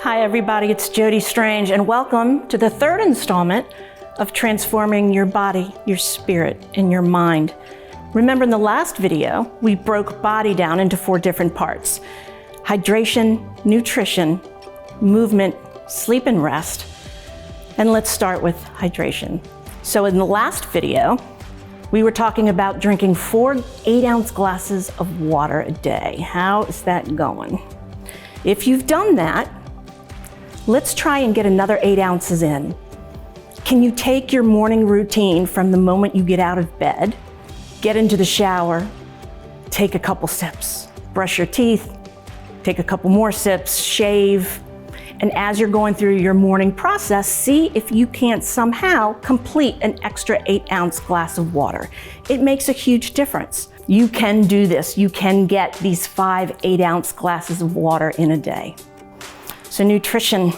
Hi everybody, it's Jody Strange and welcome to the third installment of transforming your body, your spirit, and your mind. Remember in the last video, we broke body down into 4 different parts: hydration, nutrition, movement, sleep and rest. And let's start with hydration. So in the last video, we were talking about drinking 4 8-ounce glasses of water a day. How is that going? If you've done that, let's try and get another 8 ounces in. Can you take your morning routine from the moment you get out of bed, get into the shower, take a couple sips, brush your teeth, take a couple more sips, shave, and as you're going through your morning process, see if you can't somehow complete an extra 8-ounce glass of water. It makes a huge difference. You can do this. You can get these 5 8-ounce glasses of water in a day. So nutrition.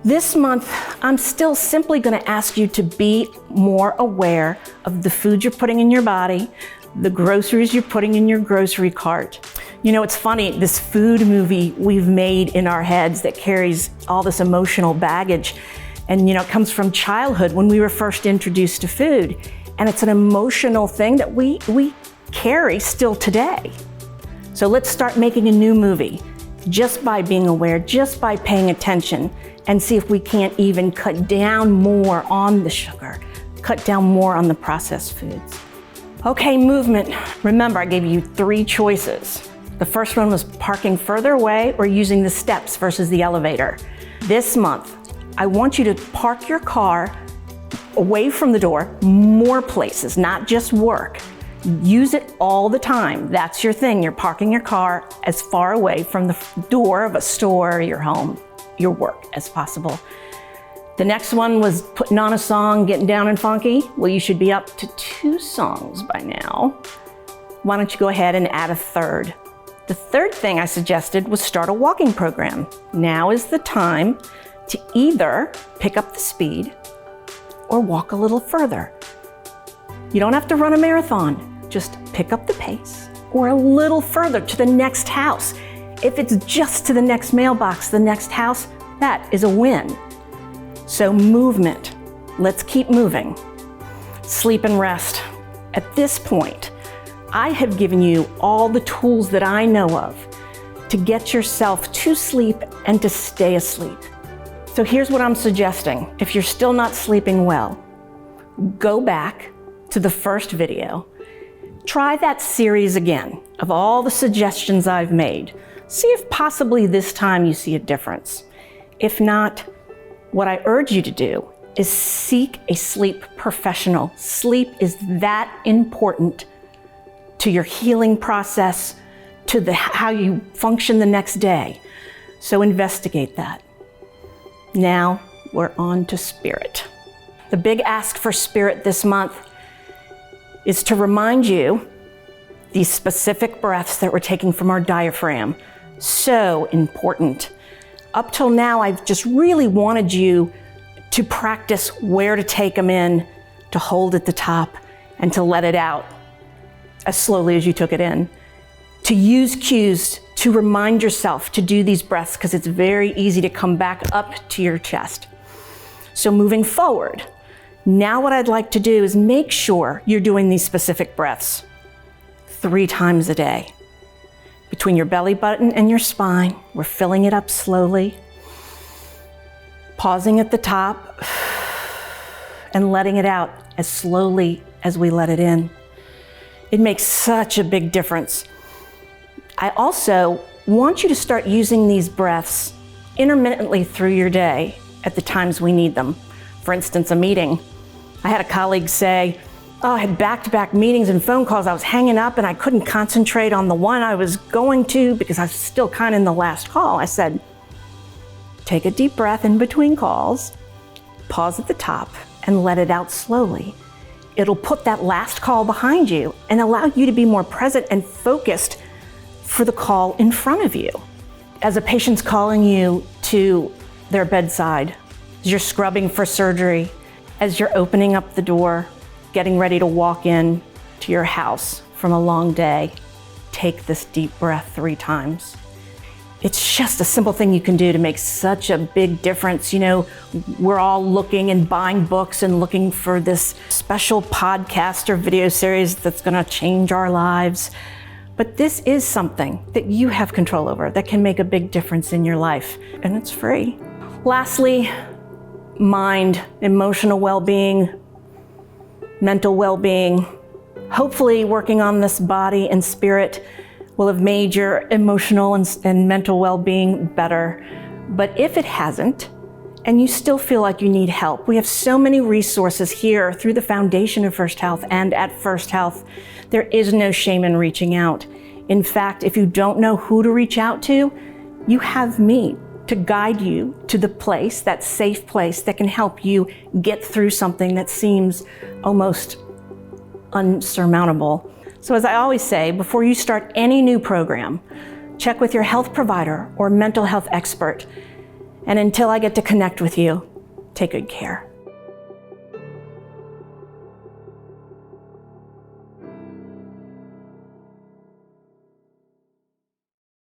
This month, I'm still simply going to ask you to be more aware of the food you're putting in your body, the groceries you're putting in your grocery cart. You know, it's funny, this food movie we've made in our heads that carries all this emotional baggage, and you know, it comes from childhood when we were first introduced to food. And it's an emotional thing that we carry still today. So let's start making a new movie just by being aware, just by paying attention, and see if we can't even cut down more on the sugar, cut down more on the processed foods. Okay, movement. Remember, I gave you 3 choices. The first one was parking further away or using the steps versus the elevator. This month, I want you to park your car away from the door, more places, not just work. Use it all the time. That's your thing. You're parking your car as far away from the door of a store, your home, your work as possible. The next one was putting on a song, getting down and funky. Well, you should be up to 2 songs by now. Why don't you go ahead and add a third? The third thing I suggested was start a walking program. Now is the time to either pick up the speed or walk a little further. You don't have to run a marathon. Just pick up the pace or a little further to the next house. If it's just to the next mailbox, the next house, that is a win. So movement, let's keep moving. Sleep and rest. At this point, I have given you all the tools that I know of to get yourself to sleep and to stay asleep. So here's what I'm suggesting. If you're still not sleeping well, go back to the first video. Try that series again of all the suggestions I've made. See if possibly this time you see a difference. If not, what I urge you to do is seek a sleep professional. Sleep is that important to your healing process, to how you function the next day. So investigate that. Now we're on to spirit. The big ask for spirit this month is to remind you these specific breaths that we're taking from our diaphragm. So important. Up till now, I've just really wanted you to practice where to take them in, to hold at the top, and to let it out as slowly as you took it in. To use cues to remind yourself to do these breaths because it's very easy to come back up to your chest. So moving forward, now what I'd like to do is make sure you're doing these specific breaths 3 times a day. Between your belly button and your spine, we're filling it up slowly, pausing at the top, and letting it out as slowly as we let it in. It makes such a big difference. I also want you to start using these breaths intermittently through your day at the times we need them. For instance, a meeting. I had a colleague say, I had back-to-back meetings and phone calls. I was hanging up and I couldn't concentrate on the one I was going to because I was still kind of in the last call. I said, take a deep breath in between calls, pause at the top, and let it out slowly. It'll put that last call behind you and allow you to be more present and focused for the call in front of you. As a patient's calling you to their bedside, as you're scrubbing for surgery, as you're opening up the door, getting ready to walk in to your house from a long day, take this deep breath 3 times. It's just a simple thing you can do to make such a big difference. You know, we're all looking and buying books and looking for this special podcast or video series that's going to change our lives. But this is something that you have control over that can make a big difference in your life, and it's free. Lastly, mind, emotional well-being, mental well-being. Hopefully working on this body and spirit will have made your emotional and mental well-being better. But if it hasn't, and you still feel like you need help, we have so many resources here through the foundation of First Health and at First Health. There is no shame in reaching out. In fact, if you don't know who to reach out to, you have me to guide you to the place, that safe place that can help you get through something that seems almost unsurmountable. So as I always say, before you start any new program, check with your health provider or mental health expert. And until I get to connect with you, take good care.